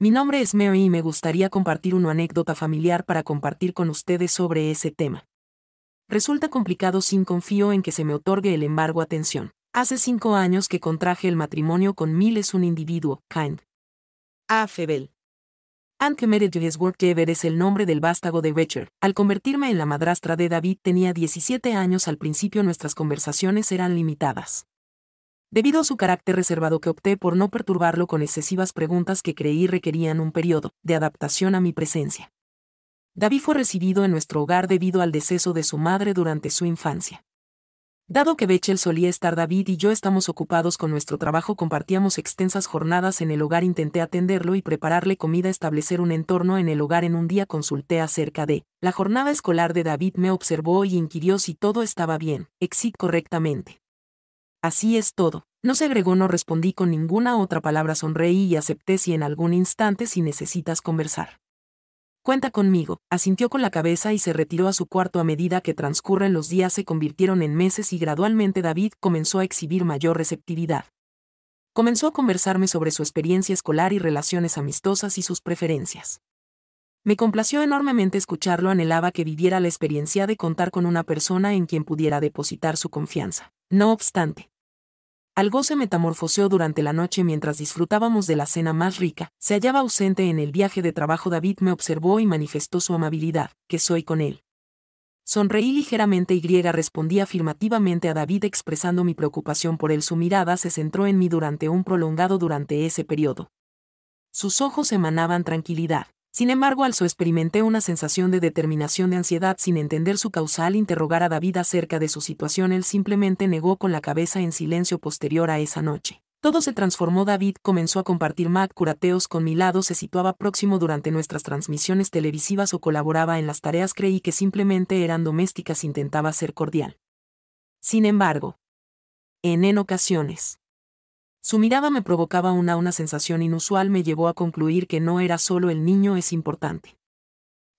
Mi nombre es Mary y me gustaría compartir una anécdota familiar para compartir con ustedes sobre ese tema. Resulta complicado si confío en que se me otorgue el embargo atención. Hace 5 años que contraje el matrimonio con Miles, un individuo, Kind. A. Febel. Anke Meredith-Workjever es el nombre del vástago de Becher. Al convertirme en la madrastra de David tenía 17 años. Al principio nuestras conversaciones eran limitadas. Debido a su carácter reservado que opté por no perturbarlo con excesivas preguntas que creí requerían un periodo de adaptación a mi presencia. David fue recibido en nuestro hogar debido al deceso de su madre durante su infancia. Dado que Bechel solía estar, David y yo estamos ocupados con nuestro trabajo, compartíamos extensas jornadas en el hogar. Intenté atenderlo y prepararle comida, establecer un entorno en el hogar. En un día consulté acerca de la jornada escolar de David. Me observó y inquirió si todo estaba bien, correctamente. Así es todo. No se agregó. No respondí con ninguna otra palabra. Sonreí y acepté. Si en algún instante, si necesitas conversar. Cuenta conmigo, asintió con la cabeza y se retiró a su cuarto. A medida que transcurren los días se convirtieron en meses y gradualmente David comenzó a exhibir mayor receptividad. Comenzó a conversarme sobre su experiencia escolar y relaciones amistosas y sus preferencias. Me complació enormemente escucharlo. Anhelaba que viviera la experiencia de contar con una persona en quien pudiera depositar su confianza. No obstante, algo se metamorfoseó durante la noche mientras disfrutábamos de la cena más rica. Se hallaba ausente en el viaje de trabajo. David me observó y manifestó su amabilidad. ¿Qué soy con él? Sonreí ligeramente y respondí afirmativamente a David expresando mi preocupación por él. Su mirada se centró en mí durante ese periodo. Sus ojos emanaban tranquilidad. Sin embargo, experimenté una sensación de determinación, de ansiedad, sin entender su causa. Al interrogar a David acerca de su situación, él simplemente negó con la cabeza en silencio. Posterior a esa noche, todo se transformó. David comenzó a compartir curateos con mi lado, se situaba próximo durante nuestras transmisiones televisivas o colaboraba en las tareas. Creí que simplemente eran domésticas. Intentaba ser cordial. Sin embargo, en ocasiones, su mirada me provocaba una sensación inusual. Me llevó a concluir que no era solo el niño es importante,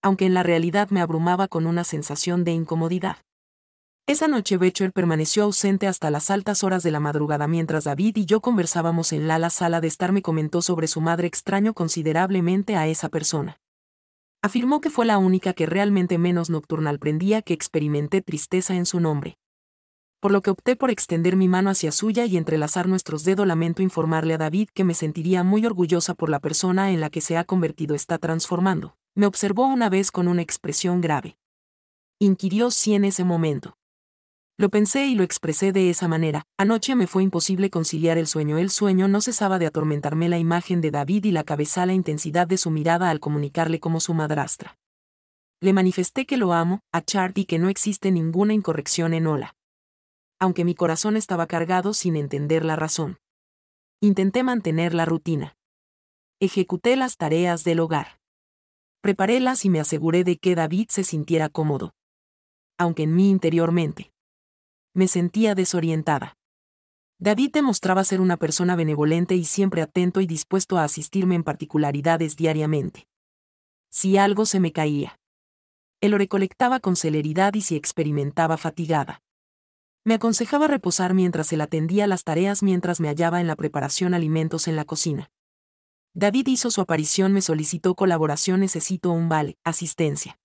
aunque en la realidad me abrumaba con una sensación de incomodidad. Esa noche Becher permaneció ausente hasta las altas horas de la madrugada mientras David y yo conversábamos en la sala de estar. Me comentó sobre su madre. Extrañó considerablemente a esa persona. Afirmó que fue la única que realmente menos nocturnal prendía, que experimenté tristeza en su nombre, por lo que opté por extender mi mano hacia suya y entrelazar nuestros dedos. Lamento informarle a David que me sentiría muy orgullosa por la persona en la que se ha convertido. Está transformando. Me observó una vez con una expresión grave. Inquirió si en ese momento lo pensé y lo expresé de esa manera. Anoche me fue imposible conciliar el sueño. El sueño no cesaba de atormentarme. La imagen de David y la cabeza, la intensidad de su mirada al comunicarle como su madrastra. Le manifesté que lo amo, a Chart, y que no existe ninguna incorrección en Ola. Aunque mi corazón estaba cargado sin entender la razón. Intenté mantener la rutina. Ejecuté las tareas del hogar. Preparélas y me aseguré de que David se sintiera cómodo. Aunque en mí interiormente me sentía desorientada. David demostraba ser una persona benevolente y siempre atento y dispuesto a asistirme en particularidades diariamente. Si algo se me caía, él lo recolectaba con celeridad, y si experimentaba fatigada, me aconsejaba reposar mientras él atendía las tareas. Mientras me hallaba en la preparación alimentos en la cocina, David hizo su aparición. Me solicitó colaboración. Necesito un vale, asistencia.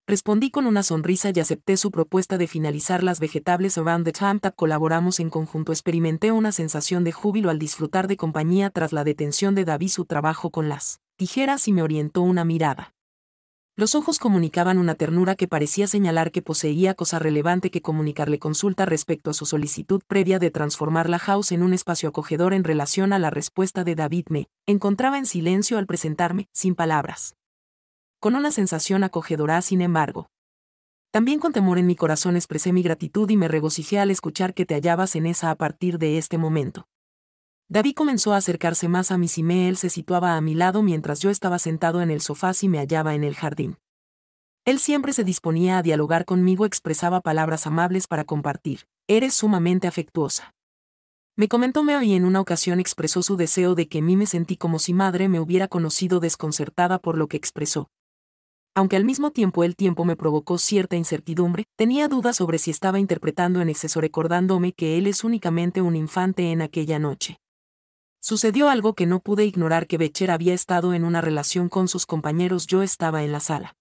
Respondí con una sonrisa y acepté su propuesta de finalizar las vegetables around the time tab. Colaboramos en conjunto. Experimenté una sensación de júbilo al disfrutar de compañía tras la detención de David su trabajo con las tijeras, y me orientó una mirada. Los ojos comunicaban una ternura que parecía señalar que poseía cosa relevante que comunicarle. Consulta respecto a su solicitud previa de transformar la house en un espacio acogedor. En relación a la respuesta de David, me encontraba en silencio al presentarme, sin palabras, con una sensación acogedora. Sin embargo, también con temor en mi corazón expresé mi gratitud y me regocijé al escuchar que te hallabas en esa. A partir de este momento, David comenzó a acercarse más a mí. Él se situaba a mi lado mientras yo estaba sentado en el sofá y me hallaba en el jardín. Él siempre se disponía a dialogar conmigo. Expresaba palabras amables para compartir. Eres sumamente afectuosa, me comentó Mary. En una ocasión expresó su deseo de que mí. Me sentí como si madre me hubiera conocido, desconcertada por lo que expresó. Aunque al mismo tiempo el tiempo me provocó cierta incertidumbre, tenía dudas sobre si estaba interpretando en exceso, recordándome que él es únicamente un infante en aquella noche. Sucedió algo que no pude ignorar, que Becher había estado en una relación con sus compañeros. Yo estaba en la sala,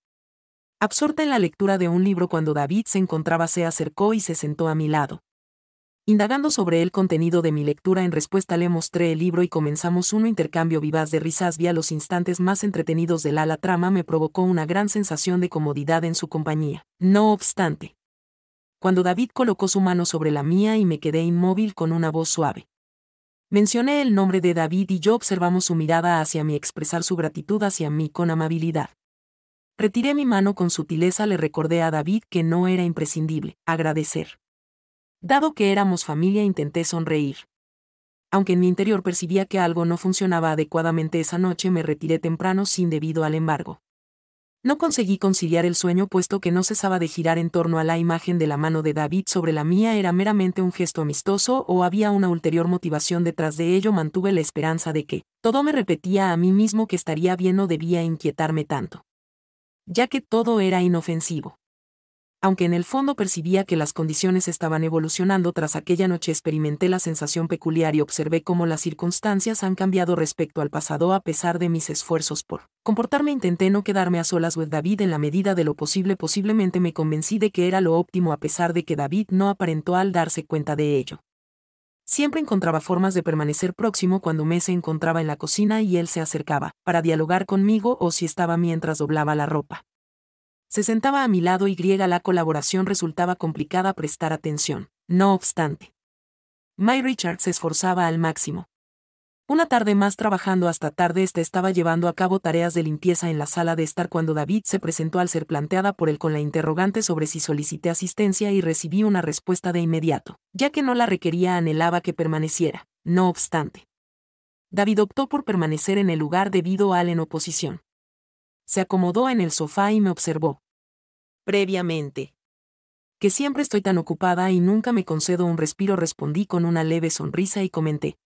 absorta en la lectura de un libro, cuando David se acercó y se sentó a mi lado. Indagando sobre el contenido de mi lectura, en respuesta le mostré el libro y comenzamos un intercambio vivaz de risas. Vi a los instantes más entretenidos de la trama. Me provocó una gran sensación de comodidad en su compañía. No obstante, cuando David colocó su mano sobre la mía y me quedé inmóvil con una voz suave, mencioné el nombre de David y yo observamos su mirada hacia mí, expresar su gratitud hacia mí con amabilidad. Retiré mi mano con sutileza. Le recordé a David que no era imprescindible agradecer. Dado que éramos familia, intenté sonreír. Aunque en mi interior percibía que algo no funcionaba adecuadamente esa noche, me retiré temprano sin debido al embargo. No conseguí conciliar el sueño, puesto que no cesaba de girar en torno a la imagen de la mano de David sobre la mía. ¿Era meramente un gesto amistoso o había una ulterior motivación detrás de ello? Mantuve la esperanza de que todo me repetía a mí mismo que estaría bien. No debía inquietarme tanto, ya que todo era inofensivo. Aunque en el fondo percibía que las condiciones estaban evolucionando. Tras aquella noche experimenté la sensación peculiar y observé cómo las circunstancias han cambiado respecto al pasado. A pesar de mis esfuerzos por comportarme, intenté no quedarme a solas con David en la medida de lo posible. Posiblemente me convencí de que era lo óptimo, a pesar de que David no aparentó al darse cuenta de ello. Siempre encontraba formas de permanecer próximo cuando me se encontraba en la cocina y él se acercaba para dialogar conmigo, o si estaba mientras doblaba la ropa. Se sentaba a mi lado y la colaboración resultaba complicada prestar atención. No obstante, May Richard se esforzaba al máximo. Una tarde más, trabajando hasta tarde, estaba llevando a cabo tareas de limpieza en la sala de estar cuando David se presentó. Al ser planteada por él con la interrogante sobre si solicité asistencia, y recibí una respuesta de inmediato, ya que no la requería. Anhelaba que permaneciera. No obstante, David optó por permanecer en el lugar debido a la oposición. Se acomodó en el sofá y me observó. Previamente, que siempre estoy tan ocupada y nunca me concedo un respiro, respondí con una leve sonrisa y comenté.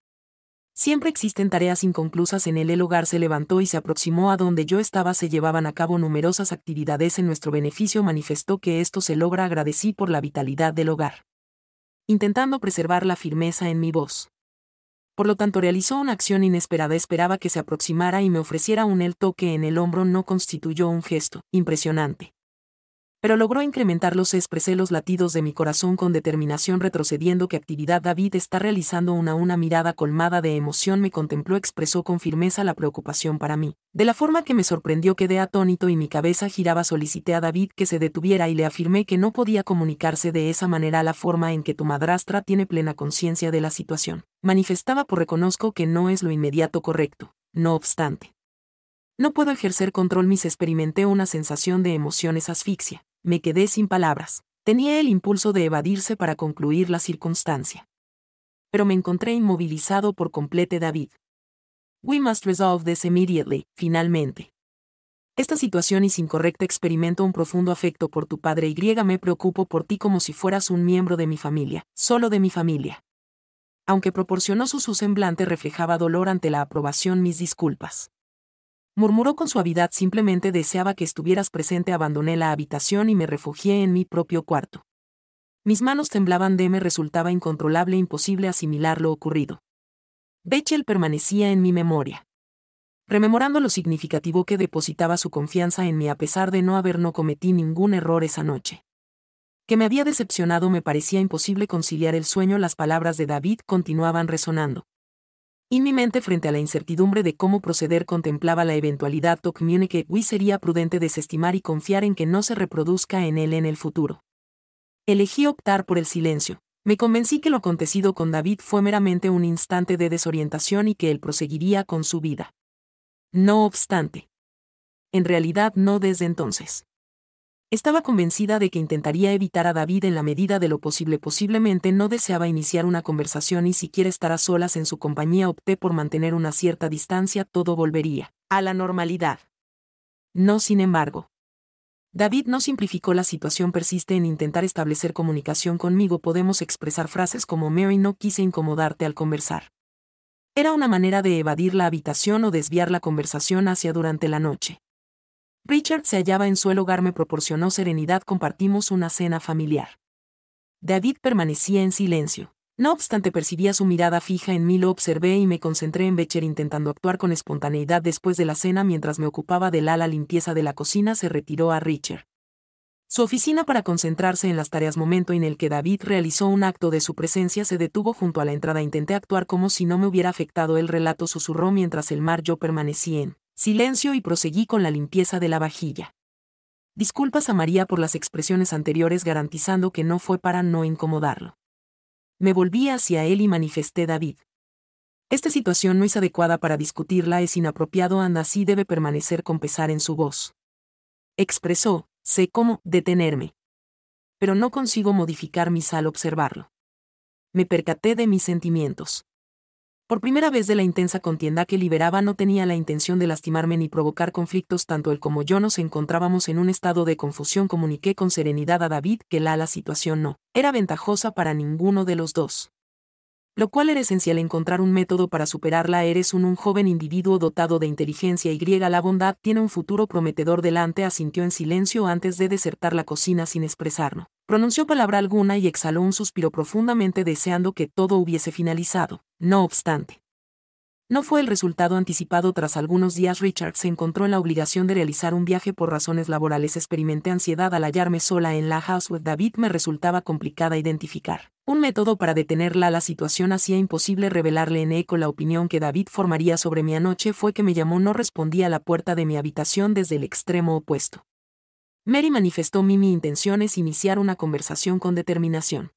Siempre existen tareas inconclusas en el hogar. Se levantó y se aproximó a donde yo estaba. Se llevaban a cabo numerosas actividades en nuestro beneficio. Manifestó que esto se logra. Agradecí por la vitalidad del hogar, intentando preservar la firmeza en mi voz. Por lo tanto, realizó una acción inesperada. Esperaba que se aproximara y me ofreciera el toque en el hombro. No constituyó un gesto impresionante, pero logró incrementarlos. Expresé los latidos de mi corazón con determinación. Retrocediendo. ¿Qué actividad? David está realizando una mirada colmada de emoción. Me contempló. Expresó con firmeza la preocupación para mí. De la forma que me sorprendió, quedé atónito y mi cabeza giraba. Solicité a David que se detuviera y le afirmé que no podía comunicarse de esa manera. La forma en que tu madrastra tiene plena conciencia de la situación, manifestaba. Reconozco que no es lo inmediato correcto. No obstante, no puedo ejercer control. Experimenté una sensación de emociones asfixia. Me quedé sin palabras. Tenía el impulso de evadirse para concluir la circunstancia, pero me encontré inmovilizado por completo. David. We must resolve this immediately. Finalmente, esta situación es incorrecta. Experimento un profundo afecto por tu padre y me preocupo por ti como si fueras un miembro de mi familia, solo de mi familia. Aunque proporcionó su semblante reflejaba dolor ante la aprobación. Mis disculpas, murmuró con suavidad. Simplemente deseaba que estuvieras presente. Abandoné la habitación y me refugié en mi propio cuarto. Mis manos temblaban. Me resultaba incontrolable, imposible asimilar lo ocurrido. Becher permanecía en mi memoria, rememorando lo significativo que depositaba su confianza en mí. A pesar de no cometí ningún error esa noche, que me había decepcionado. Me parecía imposible conciliar el sueño. Las palabras de David continuaban resonando en mi mente. Frente a la incertidumbre de cómo proceder, contemplaba la eventualidad. To communicate with sería prudente desestimar y confiar en que no se reproduzca en él en el futuro. Elegí optar por el silencio. Me convencí que lo acontecido con David fue meramente un instante de desorientación y que él proseguiría con su vida. No obstante, en realidad no desde entonces. Estaba convencida de que intentaría evitar a David en la medida de lo posible. Posiblemente no deseaba iniciar una conversación y siquiera estar a solas en su compañía. Opté por mantener una cierta distancia. Todo volvería a la normalidad. No, sin embargo, David no simplificó la situación. Persiste en intentar establecer comunicación conmigo. Podemos expresar frases como Mary, no quise incomodarte al conversar. Era una manera de evadir la habitación o desviar la conversación hacia durante la noche. Richard se hallaba en su hogar. Me proporcionó serenidad. Compartimos una cena familiar. David permanecía en silencio. No obstante, percibía su mirada fija en mí, lo observé y me concentré en Becher intentando actuar con espontaneidad. Después de la cena, mientras me ocupaba de la limpieza de la cocina, se retiró a Richard su oficina para concentrarse en las tareas. Momento en el que David realizó un acto de su presencia, se detuvo junto a la entrada. Intenté actuar como si no me hubiera afectado el relato, susurró mientras el mar. Yo permanecí en silencio y proseguí con la limpieza de la vajilla. Disculpas a María por las expresiones anteriores, garantizando que no fue para no incomodarlo. Me volví hacia él y manifesté: David, esta situación no es adecuada para discutirla, es inapropiado, anda, así debe permanecer, con pesar en su voz. Expresó: sé cómo detenerme, pero no consigo modificar mi al observarlo. Me percaté de mis sentimientos. Por primera vez de la intensa contienda que liberaba, no tenía la intención de lastimarme ni provocar conflictos. Tanto él como yo nos encontrábamos en un estado de confusión. Comuniqué con serenidad a David que la situación no era ventajosa para ninguno de los dos, lo cual era esencial encontrar un método para superarla. Eres un joven individuo dotado de inteligencia y la bondad tiene un futuro prometedor delante. Asintió en silencio antes de desertar la cocina sin expresarlo. Pronunció palabra alguna y exhaló un suspiro, profundamente deseando que todo hubiese finalizado. No obstante, no fue el resultado anticipado. Tras algunos días, Richard se encontró en la obligación de realizar un viaje por razones laborales. Experimenté ansiedad al hallarme sola en la house with David. Me resultaba complicada identificar un método para detenerla. La situación hacía imposible revelarle en eco la opinión que David formaría sobre mi anoche. Fue que me llamó. No respondí a la puerta de mi habitación desde el extremo opuesto. Mary manifestó mi intención es iniciar una conversación con determinación.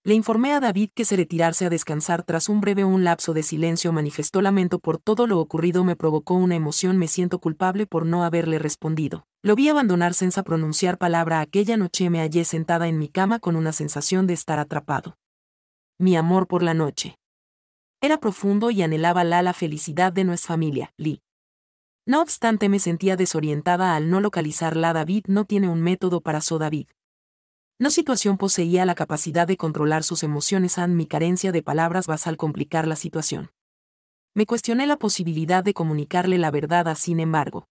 Le informé a David que se retirarse a descansar. Tras un lapso de silencio, manifestó lamento por todo lo ocurrido. Me provocó una emoción. Me siento culpable por no haberle respondido. Lo vi abandonar sin pronunciar palabra. Aquella noche me hallé sentada en mi cama con una sensación de estar atrapado. Mi amor por la noche era profundo y anhelaba la felicidad de nuestra familia, Lee. No obstante, me sentía desorientada al no localizarla. David no tiene un método para eso. David no situación poseía la capacidad de controlar sus emociones. Mi carencia de palabras basal complicar la situación. Me cuestioné la posibilidad de comunicarle la verdad. Sin embargo,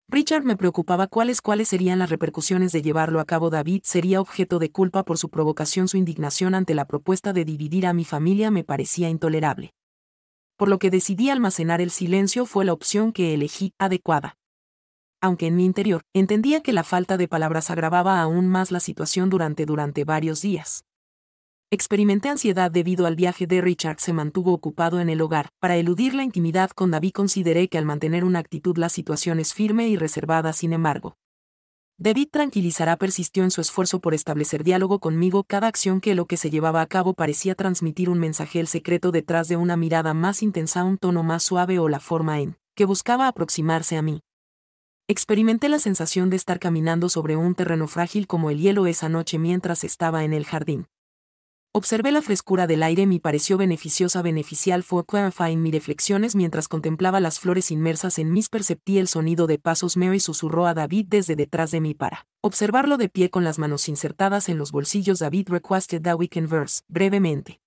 Richard me preocupaba cuáles serían las repercusiones de llevarlo a cabo. David sería objeto de culpa por su provocación. Su indignación ante la propuesta de dividir a mi familia me parecía intolerable, por lo que decidí almacenar el silencio. Fue la opción que elegí adecuada, aunque en mi interior entendía que la falta de palabras agravaba aún más la situación. Durante varios días experimenté ansiedad debido al viaje de Richard. Se mantuvo ocupado en el hogar. Para eludir la intimidad con David, consideré que al mantener una actitud la situación es firme y reservada. Sin embargo, David tranquilizará. Persistió en su esfuerzo por establecer diálogo conmigo. Cada acción que se llevaba a cabo parecía transmitir un mensaje. El secreto detrás de una mirada más intensa, un tono más suave o la forma en que buscaba aproximarse a mí. Experimenté la sensación de estar caminando sobre un terreno frágil como el hielo. Esa noche, mientras estaba en el jardín, observé la frescura del aire. Me pareció beneficial. Fue clarifying mis reflexiones mientras contemplaba las flores inmersas en mis. Perceptí el sonido de pasos. Mary susurró a David desde detrás de mí para observarlo de pie con las manos insertadas en los bolsillos. David requested that we converse, brevemente.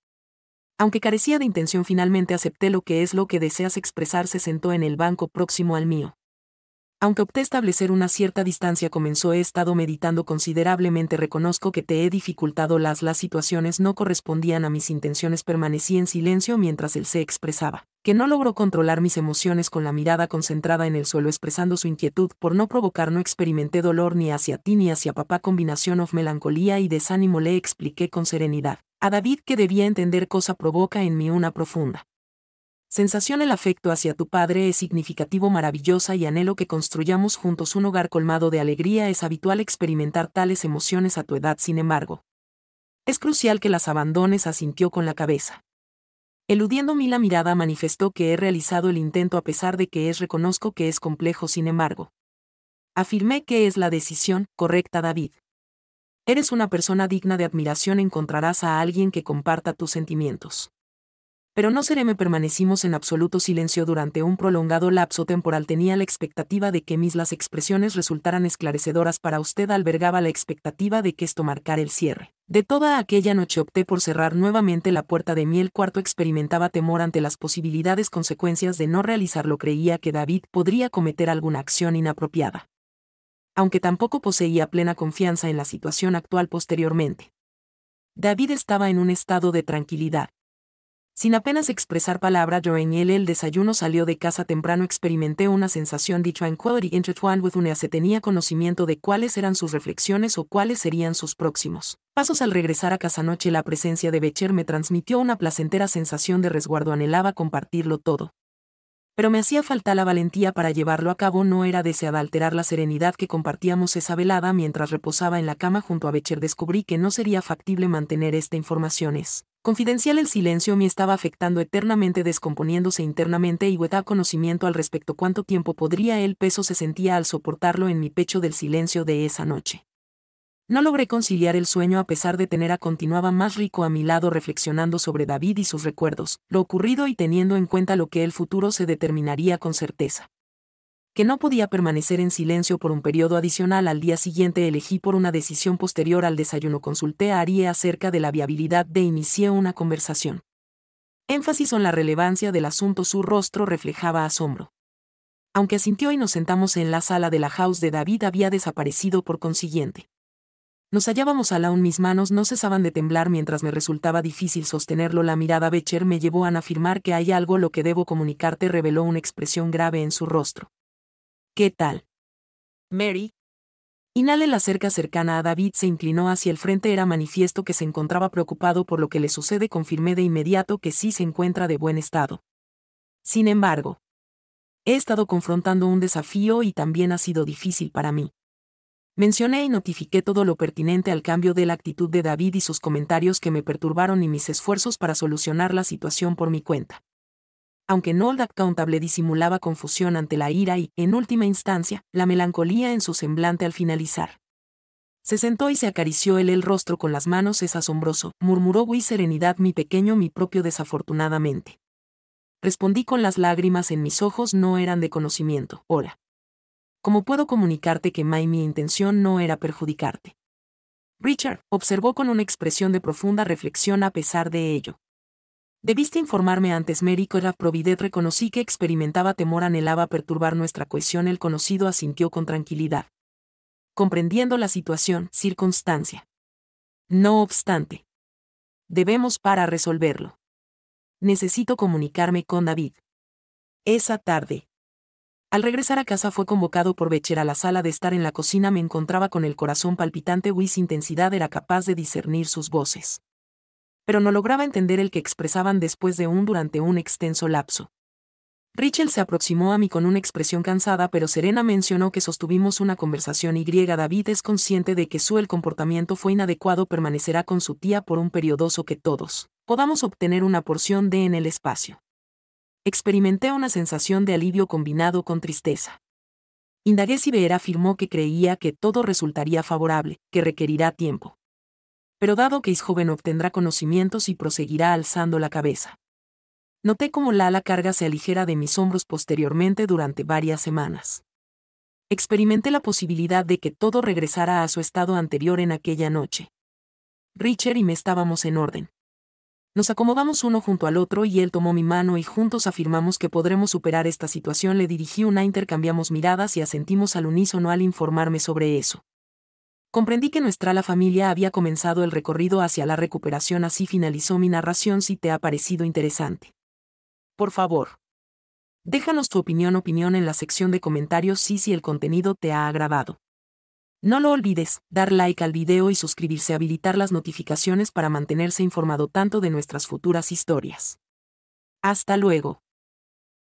Aunque carecía de intención, finalmente acepté. Lo que deseas expresar. Se sentó en el banco próximo al mío. Aunque opté establecer una cierta distancia, comenzó: he estado meditando considerablemente. Reconozco que te he dificultado. Las situaciones no correspondían a mis intenciones. Permanecí en silencio mientras él se expresaba, que no logró controlar mis emociones. Con la mirada concentrada en el suelo, expresando su inquietud por no provocar. No experimenté dolor ni hacia ti ni hacia papá. Combinación of melancolía y desánimo. Le expliqué con serenidad a David que debía entender cosa provoca en mí una profunda sensación. El afecto hacia tu padre es significativo, maravillosa y anhelo que construyamos juntos un hogar colmado de alegría. Es habitual experimentar tales emociones a tu edad. Sin embargo, es crucial que las abandones. Asintió con la cabeza. Eludiendo la mirada, manifestó que he realizado el intento a pesar de que reconozco que es complejo. Sin embargo, afirmé que es la decisión correcta. David, eres una persona digna de admiración. Encontrarás a alguien que comparta tus sentimientos. Pero no seré. Me permanecimos en absoluto silencio durante un prolongado lapso temporal. Tenía la expectativa de que las expresiones resultaran esclarecedoras para usted. Albergaba la expectativa de que esto marcara el cierre de toda aquella noche. Opté por cerrar nuevamente la puerta de mi cuarto. Experimentaba temor ante las consecuencias de no realizarlo. Creía que David podría cometer alguna acción inapropiada, aunque tampoco poseía plena confianza en la situación actual. Posteriormente, David estaba en un estado de tranquilidad. Sin apenas expresar palabra durante el desayuno salió de casa temprano. Experimenté una sensación de tranquility intertwined with unease. Tenía conocimiento de cuáles eran sus reflexiones o cuáles serían sus próximos pasos al regresar a casa anoche. La presencia de Becher me transmitió una placentera sensación de resguardo. Anhelaba compartirlo todo, pero me hacía falta la valentía para llevarlo a cabo. No era deseada alterar la serenidad que compartíamos esa velada. Mientras reposaba en la cama junto a Becher descubrí que no sería factible mantener esta información confidencial. El silencio me estaba afectando eternamente, descomponiéndose internamente y without conocimiento al respecto. ¿Cuánto tiempo podría? El peso se sentía al soportarlo en mi pecho del silencio de esa noche. No logré conciliar el sueño a pesar de tener a continuaba más rico a mi lado reflexionando sobre David y sus recuerdos, lo ocurrido y teniendo en cuenta lo que el futuro se determinaría con certeza. Que no podía permanecer en silencio por un periodo adicional. Al día siguiente elegí por una decisión posterior al desayuno. Consulté a Arie acerca de la viabilidad de iniciar una conversación. Énfasis en la relevancia del asunto. Su rostro reflejaba asombro. Aunque asintió y nos sentamos en la sala de la house de David había desaparecido por consiguiente. Nos hallábamos al aún. Mis manos no cesaban de temblar mientras me resultaba difícil sostenerlo. La mirada Becher me llevó a afirmar que hay algo lo que debo comunicarte. Reveló una expresión grave en su rostro. ¿Qué tal, Mary? Inhalé. La cerca cercana a David se inclinó hacia el frente. Era manifiesto que se encontraba preocupado por lo que le sucede. Confirmé de inmediato que sí se encuentra de buen estado. Sin embargo, he estado confrontando un desafío y también ha sido difícil para mí. Mencioné y notifiqué todo lo pertinente al cambio de la actitud de David y sus comentarios que me perturbaron y mis esfuerzos para solucionar la situación por mi cuenta. Aunque no accountable disimulaba confusión ante la ira y, en última instancia, la melancolía en su semblante al finalizar. Se sentó y se acarició el rostro con las manos. Es asombroso, murmuró. Serenidad, mi pequeño, mi propio. Desafortunadamente. Respondí con las lágrimas en mis ojos. No eran de conocimiento. Hola. ¿Cómo puedo comunicarte que mi intención no era perjudicarte? Richard observó con una expresión de profunda reflexión. A pesar de ello, debiste informarme antes. Mary Cora Providet. Reconocí que experimentaba temor. Anhelaba perturbar nuestra cohesión. El conocido asintió con tranquilidad, comprendiendo la circunstancia. No obstante, debemos para resolverlo. Necesito comunicarme con David. Esa tarde, al regresar a casa fue convocado por Becher a la sala de estar. En la cocina me encontraba con el corazón palpitante. Intensidad. Era capaz de discernir sus voces, pero no lograba entender el que expresaban después de durante un extenso lapso. Rachel se aproximó a mí con una expresión cansada pero serena. Mencionó que sostuvimos una conversación y David es consciente de que el comportamiento fue inadecuado. Permanecerá con su tía por un periodo o que todos podamos obtener una porción de en el espacio. Experimenté una sensación de alivio combinado con tristeza. Indagué si Beer afirmó que creía que todo resultaría favorable, que requerirá tiempo. Pero dado que es joven obtendrá conocimientos y proseguirá alzando la cabeza. Noté cómo la carga se aligera de mis hombros posteriormente durante varias semanas. Experimenté la posibilidad de que todo regresara a su estado anterior en aquella noche. Richard y me estábamos en orden. Nos acomodamos uno junto al otro y él tomó mi mano y juntos afirmamos que podremos superar esta situación. Le dirigí una. Intercambiamos miradas y asentimos al unísono al informarme sobre eso. Comprendí que la familia había comenzado el recorrido hacia la recuperación. Así finalizó mi narración. Si te ha parecido interesante, por favor, déjanos tu opinión en la sección de comentarios. Si el contenido te ha agradado, no lo olvides, dar like al video y suscribirse. Habilitar las notificaciones para mantenerse informado tanto de nuestras futuras historias. Hasta luego.